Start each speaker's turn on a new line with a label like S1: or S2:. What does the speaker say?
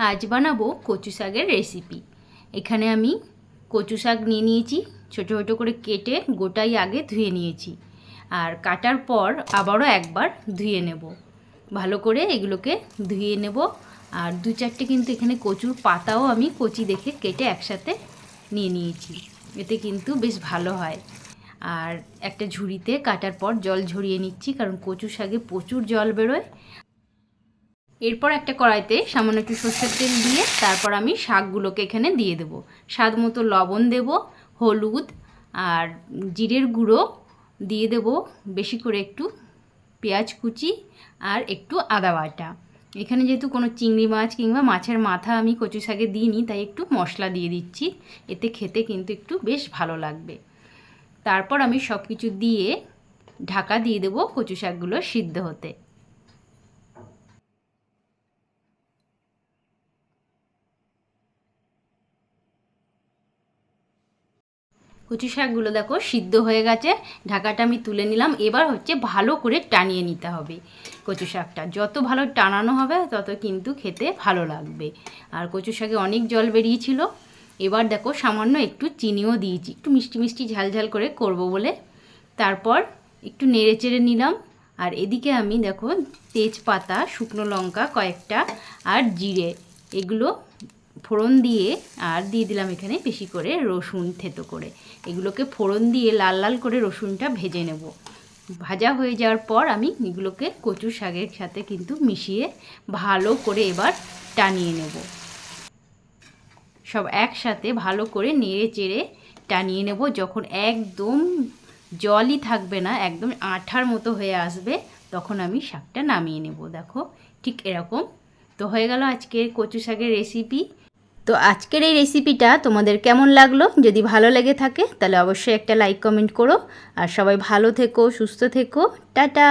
S1: আজ বানাবো কচু শাকের রেসিপি। এখানে আমি কচু শাক নিয়ে নিয়েছি, ছোটো ছোটো করে কেটে গোটাই আগে ধুয়ে নিয়েছি। আর কাটার পর আবারও একবার ধুয়ে নেব, ভালো করে এগুলোকে ধুয়ে নেব। আর দু চারটে কিন্তু এখানে কচুর পাতাও আমি কচি দেখে কেটে একসাথে নিয়ে নিয়েছি, এতে কিন্তু বেশ ভালো হয়। আর একটা ঝুড়িতে কাটার পর জল ঝরিয়ে নিচ্ছি, কারণ কচু শাকে প্রচুর জল বেরোয়। এরপর একটা কড়াইতে সামান্য একটু সর্ষের তেল দিয়ে তারপর আমি শাকগুলোকে এখানে দিয়ে দেবো। স্বাদ মতো লবণ দেব, হলুদ আর জিরের গুঁড়ো দিয়ে দেব, বেশি করে একটু পেঁয়াজ কুচি আর একটু আদা বাটা। এখানে যেহেতু কোনো চিংড়ি মাছ কিংবা মাছের মাথা আমি কচু শাকে দিইনি, তাই একটু মশলা দিয়ে দিচ্ছি, এতে খেতে কিন্তু একটু বেশ ভালো লাগবে। তারপর আমি সব কিছু দিয়ে ঢাকা দিয়ে দেবো কচু শাকগুলো সিদ্ধ হতে। কচু শাকগুলো দেখো সিদ্ধ হয়ে গেছে, ঢাকাটা আমি তুলে নিলাম। এবার হচ্ছে ভালো করে টানিয়ে নিতে হবে কচু শাকটা, যত ভালো টানানো হবে তত কিন্তু খেতে ভালো লাগবে। আর কচু শাকে অনেক জল বেরিয়েছিল। এবার দেখো সামান্য একটু চিনিও দিয়েছি, একটু মিষ্টি মিষ্টি ঝাল ঝাল করে করব বলে। তারপর একটু নেড়ে চেড়ে নিলাম। আর এদিকে আমি দেখো তেজপাতা, শুকনো লঙ্কা কয়েকটা আর জিরে, এগুলো ফোড়ন দিয়ে আর দিয়ে দিলাম এখানে বেশি করে রসুন থেতো করে। এগুলোকে ফোড়ন দিয়ে লাল লাল করে রসুনটা ভেজে নেব। ভাজা হয়ে যাওয়ার পর আমি এগুলোকে কচু শাকের সাথে কিন্তু মিশিয়ে ভালো করে এবার টানিয়ে নেব। সব একসাথে ভালো করে নেড়ে চেড়ে টানিয়ে নেব। যখন একদম জলই থাকবে না, একদম আঠার মতো হয়ে আসবে, তখন আমি শাকটা নামিয়ে নেব। দেখো ঠিক এরকম। তো হয়ে গেল আজকের কচু শাকের রেসিপি। তো আজকের এই রেসিপিটা তোমাদের কেমন লাগলো? যদি ভালো লেগে থাকে তাহলে অবশ্যই একটা লাইক কমেন্ট করো। আর সবাই ভালো থেকো, সুস্থ থেকো, টাটা।